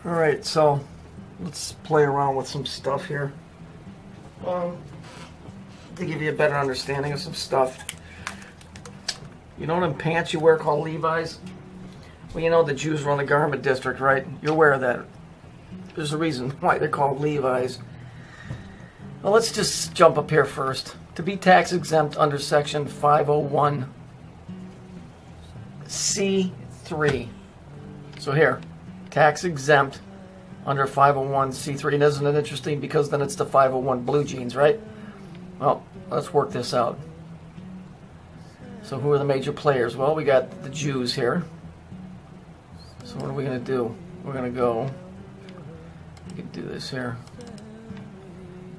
Alright, so let's play around with some stuff here. To give you a better understanding of some stuff. You know them pants you wear called Levi's? Well, you know the Jews run the garment district, right? You're aware of that. There's a reason why they're called Levi's. Well, let's just jump up here first. To be tax exempt under section 501 C3. So here, tax exempt under 501 C3. And isn't it interesting? Because then it's the 501 blue jeans, right? Well, let's work this out. So who are the major players? Well, we got the Jews here. So what are we going to do? We're going to go, we can do this here.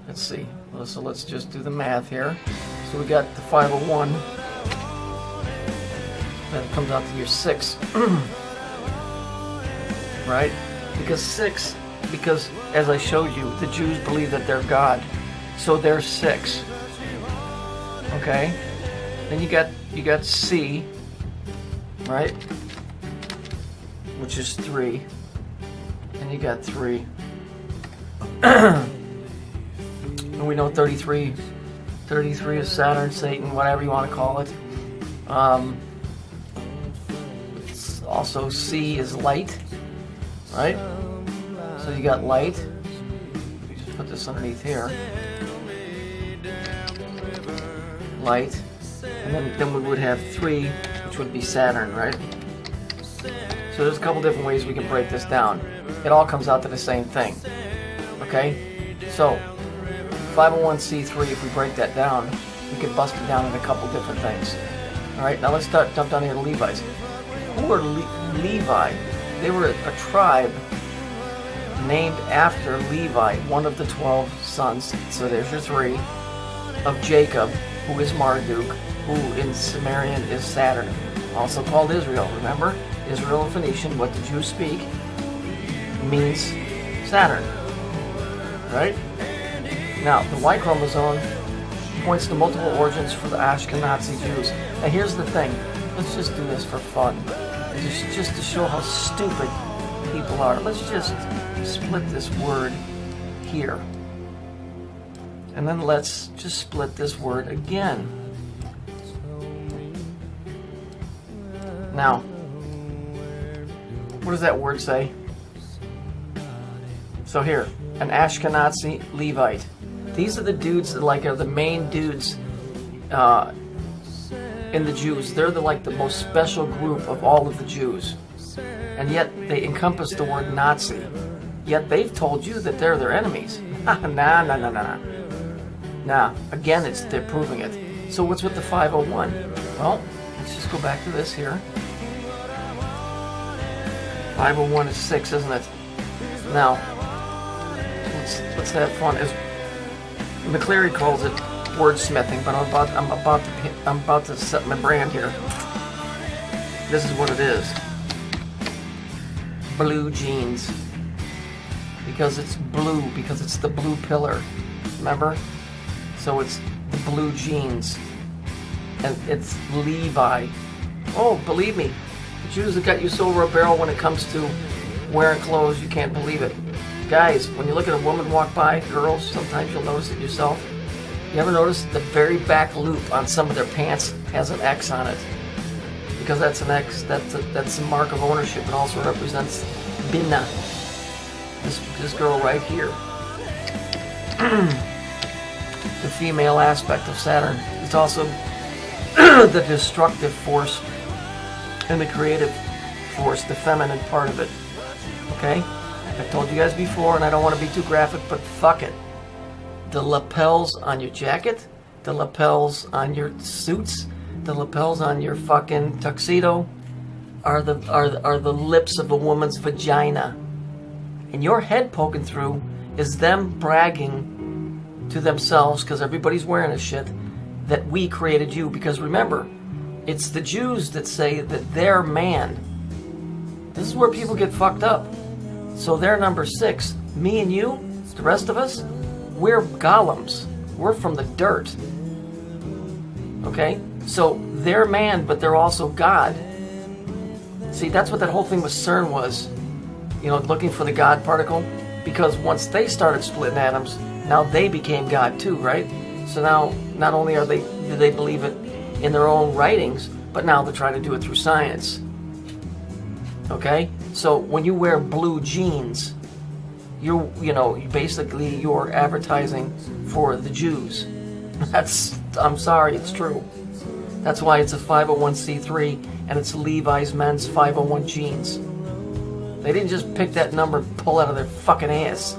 Let's see. So let's just do the math here. So we got the 501. That comes out to your 6. Right? Because as I showed you, the Jews believe that they're God. So they're 6. Okay? Then you got C, right? Which is 3. And you got 3. And we know 33 is Saturn, Satan, whatever you want to call it. It's also C is light, right? So you got light. We just put this underneath here. Light. And then we would have 3, which would be Saturn, right? So there's a couple different ways we can break this down. It all comes out to the same thing. Okay? So 501c3, if we break that down, we can bust it down in a couple different things. Alright, now let's jump down here to Levi's. Who are Levi? They were a tribe named after Levi, one of the 12 sons. So there's your 3 of Jacob, who is Marduk, who in Sumerian is Saturn, also called Israel. Remember, Israel in Phoenician, what the Jews speak, means Saturn. Right? Now, the Y chromosome points to multiple origins for the Ashkenazi Jews. Now, here's the thing. Let's just do this for fun. Just to show how stupid people are. Let's just split this word here. And then let's just split this word again. Now, what does that word say? So here, an Ashkenazi Levite. These are the dudes that are the main dudes in the Jews. They're the most special group of all of the Jews. And yet they encompass the word Nazi. Yet they've told you that they're their enemies. Nah, again, they're proving it. So what's with the 501? Well, let's just go back to this here. 501 is 6, isn't it? Now, let's have fun. As McCleary calls it wordsmithing, but I'm about to set my brand here. This is what it is. Blue jeans. Because it's blue, because it's the blue pillar. Remember? So it's the blue jeans. And it's Levi. Oh, believe me, the Jews have got you so over a barrel when it comes to wearing clothes, you can't believe it. Guys, when you look at a woman walk by, girls, sometimes you'll notice it yourself. You ever notice the very back loop on some of their pants has an X on it? Because that's an X, that's a mark of ownership. It also represents Bina. This girl right here. The female aspect of Saturn. It's also the destructive force and the creative force, the feminine part of it. Okay? I've told you guys before, and I don't want to be too graphic, but fuck it. The lapels on your jacket, the lapels on your suits, the lapels on your fucking tuxedo are the lips of a woman's vagina. And your head poking through is them bragging to themselves, because everybody's wearing this shit, that we created you. Because remember, it's the Jews that say that they're man. This is where people get fucked up. So they're number 6. Me and you, the rest of us, we're golems. We're from the dirt. Okay? So they're man, but they're also God. See, that's what that whole thing with CERN was. looking for the God particle, because once they started splitting atoms, now they became God too, right? So now, not only do they believe it in their own writings, but now they're trying to do it through science. Okay? So when you wear blue jeans, you're advertising for the Jews. I'm sorry, it's true. That's why it's a 501c3 and it's Levi's men's 501 jeans. They didn't just pick that number and pull out of their fucking ass.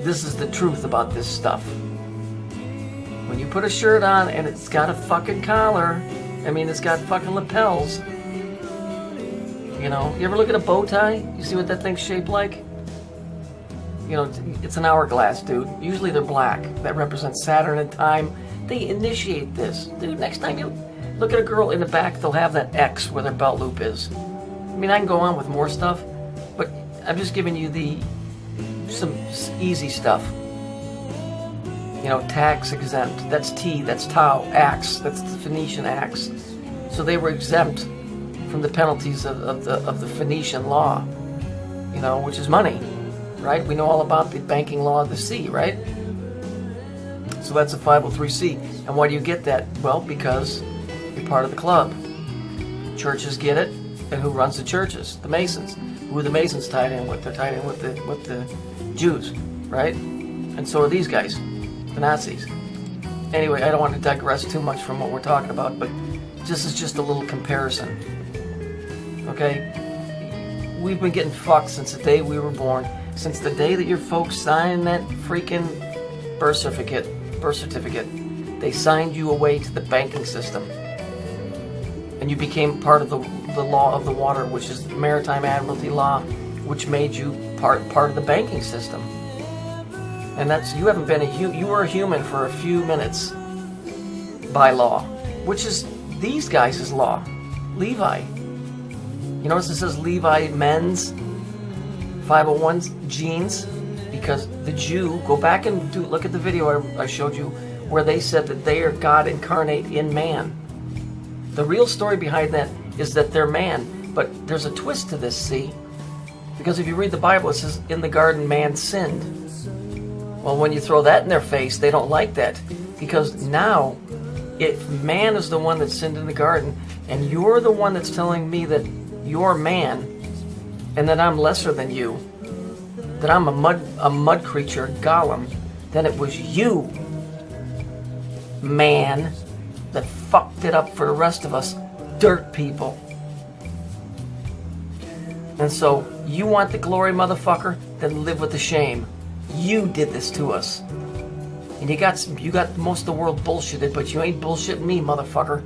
This is the truth about this stuff. When you put a shirt on and it's got a fucking collar, it's got fucking lapels. You ever look at a bow tie? You see what that thing's shaped like? It's an hourglass, dude. Usually they're black. That represents Saturn and time. They initiate this. Dude, next time you look at a girl in the back, they'll have that X where their belt loop is. I can go on with more stuff, but I'm just giving you some easy stuff. Tax exempt. That's T, that's Tau, axe. That's the Phoenician axe. So they were exempt from the penalties of the Phoenician law, which is money, right? We know all about the banking law of the sea, right? So that's a 503c. And why do you get that? Well, because you're part of the club. Churches get it, and who runs the churches? The Masons. Who are the Masons tied in with? They're tied in with the Jews, right? And so are these guys, the Nazis. Anyway, I don't want to digress too much from what we're talking about, but this is just a little comparison. Okay? We've been getting fucked since the day we were born. Since the day that your folks signed that freaking birth certificate, they signed you away to the banking system. And you became part of the law of the water, which is the Maritime Admiralty law, which made you part of the banking system. And you haven't been you were a human for a few minutes by law, which is these guys' law. Levi. Notice it says Levi men's 501 jeans, because the Jew, go back and look at the video I showed you where they said that they are God incarnate in man. The real story behind that is that they're man, but there's a twist to this, see? Because if you read the Bible, it says, in the garden man sinned. Well, when you throw that in their face, they don't like that. Because now, if man is the one that sinned in the garden, and you're the one that's telling me that you're man, and that I'm lesser than you, that I'm a mud creature, golem, then it was you, man, that fucked it up for the rest of us dirt people. And so, you want the glory, motherfucker? Then live with the shame. You did this to us. And you got most of the world bullshitted, but you ain't bullshitting me, motherfucker.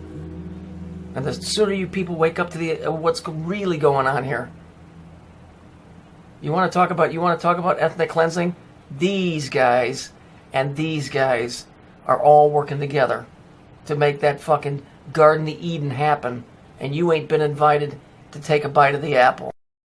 And the sooner you people wake up to what's really going on here. You want to talk about ethnic cleansing? These guys and these guys are all working together to make that fucking Garden of Eden happen, and you ain't been invited to take a bite of the apple.